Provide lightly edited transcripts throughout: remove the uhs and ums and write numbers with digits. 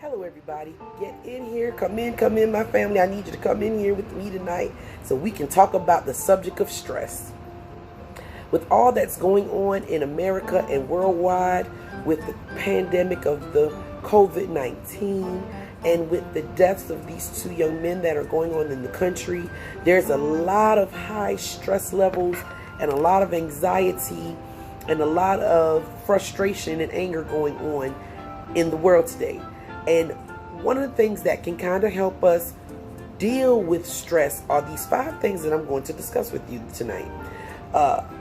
Hello everybody, get in here, come in my family. I need you to come in here with me tonight so we can talk about the subject of stress. With all that's going on in America and worldwide, with the pandemic of the COVID-19 and with the deaths of these two young men that are going on in the country, there's a lot of high stress levels and a lot of anxiety and a lot of frustration and anger going on in the world today. And one of the things that can kind of help us deal with stress are these 5 things that I'm going to discuss with you tonight.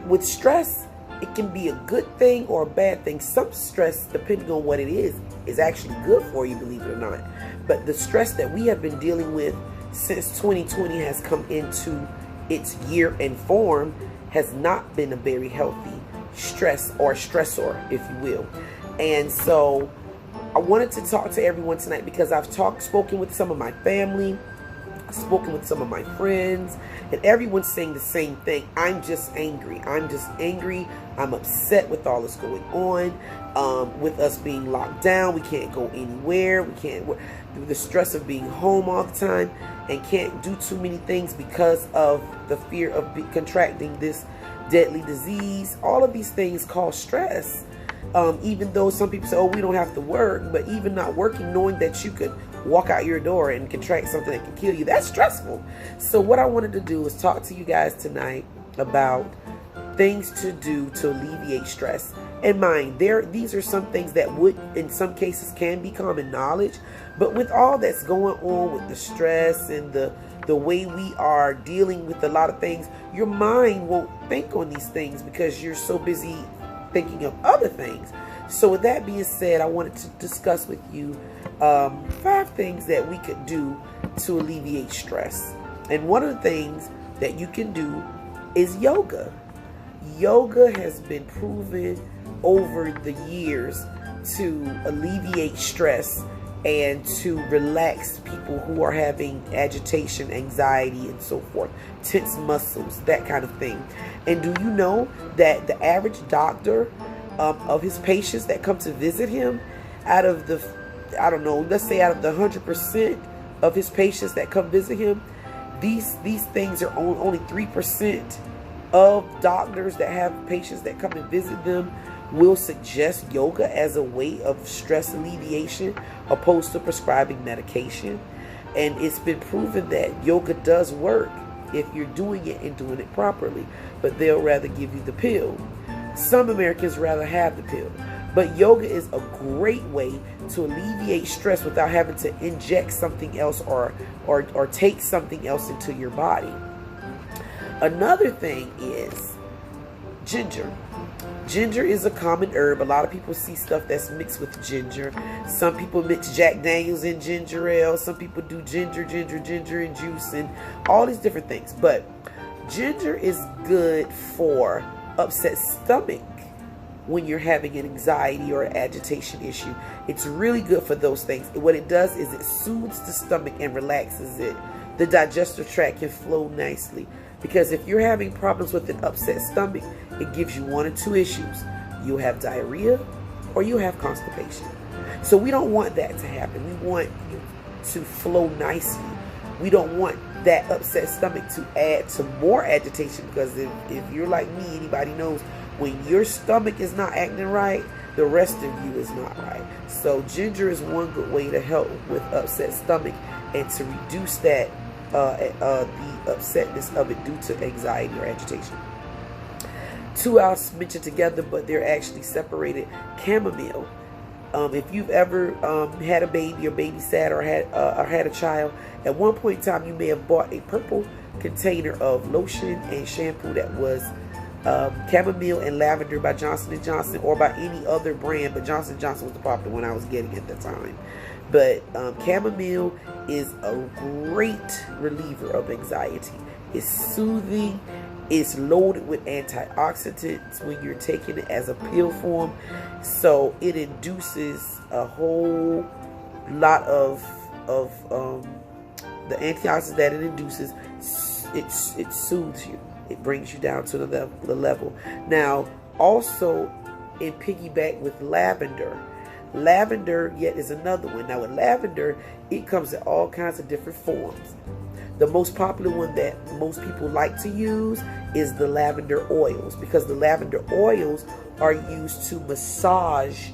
With stress, it can be a good thing or a bad thing. Some stress, depending on what it is actually good for you, believe it or not. But the stress that we have been dealing with since 2020 has come into its year and form has not been a very healthy stress or stressor, if you will. And so I wanted to talk to everyone tonight because I've spoken with some of my family, spoken with some of my friends, and everyone's saying the same thing. I'm just angry. I'm upset with all that's going on. With us being locked down, we can't go anywhere. We can't, the stress of being home all the time and can't do too many things because of the fear of contracting this deadly disease. All of these things cause stress. Even though some people say, oh, we don't have to work, but even not working, knowing that you could walk out your door and contract something that can kill you, that's stressful. So what I wanted to do is talk to you guys tonight about things to do to alleviate stress. And mind, these are some things that would, in some cases, can be common knowledge, but with all that's going on with the stress and the way we are dealing with a lot of things, your mind won't think on these things because you're so busy thinking of other things. So with that being said, I wanted to discuss with you 5 things that we could do to alleviate stress. And one of the things that you can do is yoga. Yoga has been proven over the years to alleviate stress and to relax people who are having agitation, anxiety, and so forth, tense muscles, that kind of thing. And do you know that the average doctor of his patients that come to visit him, out of the, I don't know, let's say out of the 100% of his patients that come visit him, these things are only 3% of doctors that have patients that come and visit them will suggest yoga as a way of stress alleviation opposed to prescribing medication. And it's been proven that yoga does work if you're doing it and doing it properly, but they'll rather give you the pill. Some Americans rather have the pill, but yoga is a great way to alleviate stress without having to inject something else or take something else into your body. Another thing is ginger. Ginger is a common herb. A lot of people see stuff that's mixed with ginger. Some people mix Jack Daniels in ginger ale. Some people do ginger and juice and all these different things. But ginger is good for upset stomach when you're having an anxiety or an agitation issue. It's really good for those things. What it does is it soothes the stomach and relaxes it. The digestive tract can flow nicely. Because if you're having problems with an upset stomach, it gives you 1 or 2 issues. You'll have diarrhea or you'll have constipation. So we don't want that to happen. We want you to flow nicely. We don't want that upset stomach to add to more agitation, because if you're like me, anybody knows when your stomach is not acting right, the rest of you is not right. So ginger is one good way to help with upset stomach and to reduce that the upsetness of it due to anxiety or agitation. 2 I'll mention together, but they're actually separated. Chamomile. If you've ever had a baby or babysat or had a child, at one point in time you may have bought a purple container of lotion and shampoo that was Chamomile and Lavender by Johnson & Johnson, or by any other brand, but Johnson & Johnson was the popular one I was getting at the time. But chamomile is a great reliever of anxiety. It's soothing. It's loaded with antioxidants when you're taking it as a pill form. So it induces a whole lot of the antioxidants that it induces. It soothes you. It brings you down to the level. Now, also in piggyback with lavender. Lavender yet is another one. Now with lavender, it comes in all kinds of different forms. The most popular one that most people like to use is the lavender oils, because the lavender oils are used to massage.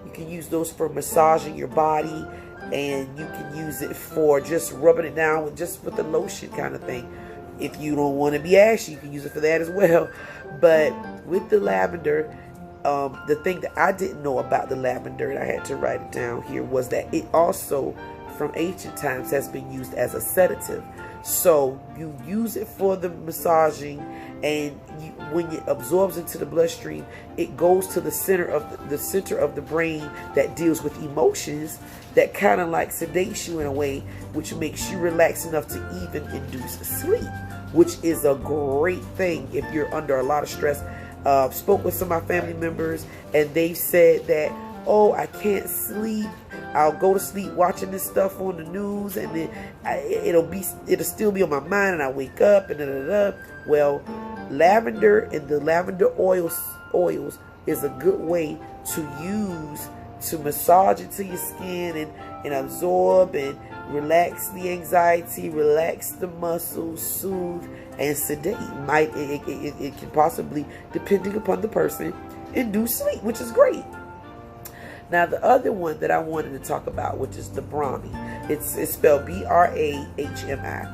You can use those for massaging your body, and you can use it for just rubbing it down with the lotion kind of thing. If you don't want to be ashy, you can use it for that as well. But with the lavender, the thing that I didn't know about the lavender, and I had to write it down here, was that it also, from ancient times, has been used as a sedative. So you use it for the massaging, and when it absorbs into the bloodstream, it goes to the center of the brain that deals with emotions, that kind of like sedates you in a way, which makes you relax enough to even induce sleep, which is a great thing if you're under a lot of stress. Spoke with some of my family members, and they said that, oh, I can't sleep. I'll go to sleep watching this stuff on the news, and then it'll still be on my mind, and I wake up and Well, lavender and the lavender oils is a good way to use to massage into your skin and absorb and relax the anxiety, relax the muscles, soothe and sedate. It can possibly, depending upon the person, induce sleep, which is great. Now, the other one that I wanted to talk about, which is the Brahme. It's spelled Brahmi.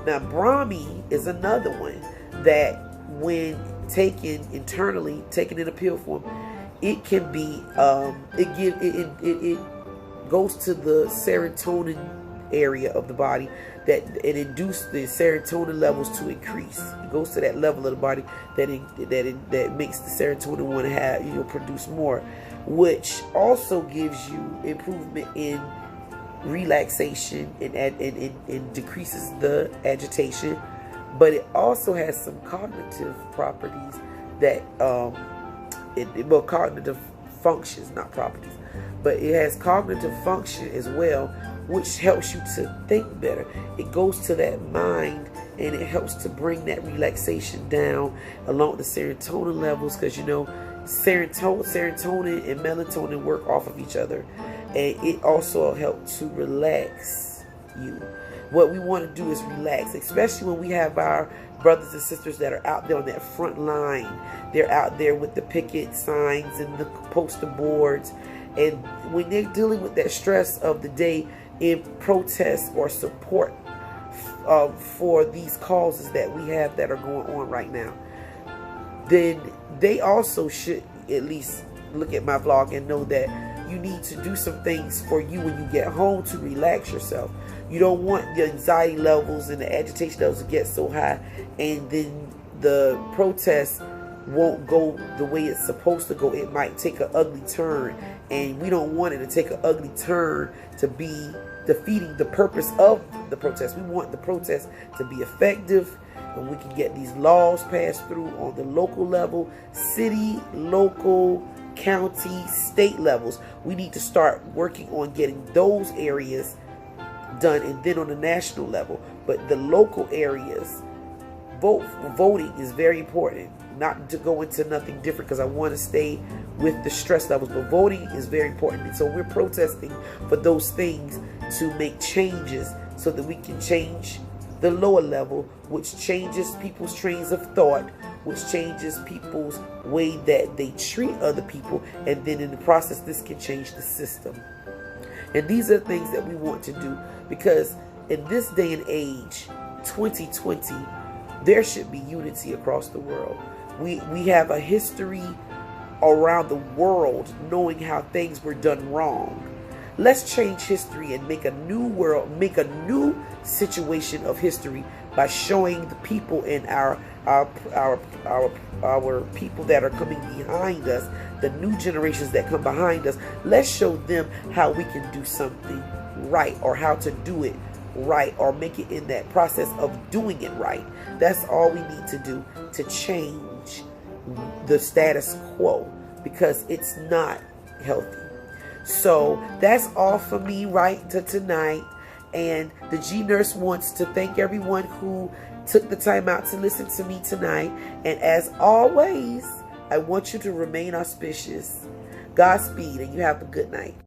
Now, Brahme is another one that, when taken internally, taken in a pill form, it can be it goes to the serotonin area of the body, that it induces the serotonin levels to increase. It goes to that level of the body that makes the serotonin want to have, produce more, which also gives you improvement in relaxation and decreases the agitation. But it also has some cognitive properties that cognitive functions, not properties, but it has cognitive function as well, which helps you to think better. It goes to that mind, and it helps to bring that relaxation down along with the serotonin levels, because serotonin and melatonin work off of each other, and it also helps to relax you. What we want to do is relax, especially when we have our brothers and sisters that are out there on that front line. They're out there with the picket signs and the poster boards, and when they're dealing with that stress of the day in protest or support for these causes that we have that are going on right now, then they also should at least look at my vlog and know that you need to do some things for you when you get home to relax yourself. You don't want the anxiety levels and the agitation levels to get so high, and then the protest won't go the way it's supposed to go. It might take an ugly turn, and we don't want it to take an ugly turn to be defeating the purpose of the protest. We want the protest to be effective, and we can get these laws passed through on the local level, city, local, county, state levels. We need to start working on getting those areas done, and then on the national level. But the local areas, voting is very important. Not to go into nothing different, because I want to stay with the stress levels, but voting is very important. And so we're protesting for those things to make changes so that we can change the lower level, which changes people's trains of thought, which changes people's way that they treat other people, and then in the process this can change the system. And these are things that we want to do, because in this day and age, 2020, there should be unity across the world. We have a history around the world knowing how things were done wrong. Let's change history and make a new world, make a new situation of history by showing the people in our people that are coming behind us, the new generations that come behind us. Let's show them how we can do something right, or how to do it right, or make it in that process of doing it right. That's all we need to do to change the status quo, because it's not healthy. So that's all for me right to tonight. And the G Nurse wants to thank everyone who took the time out to listen to me tonight. And as always, I want you to remain auspicious. Godspeed, and you have a good night.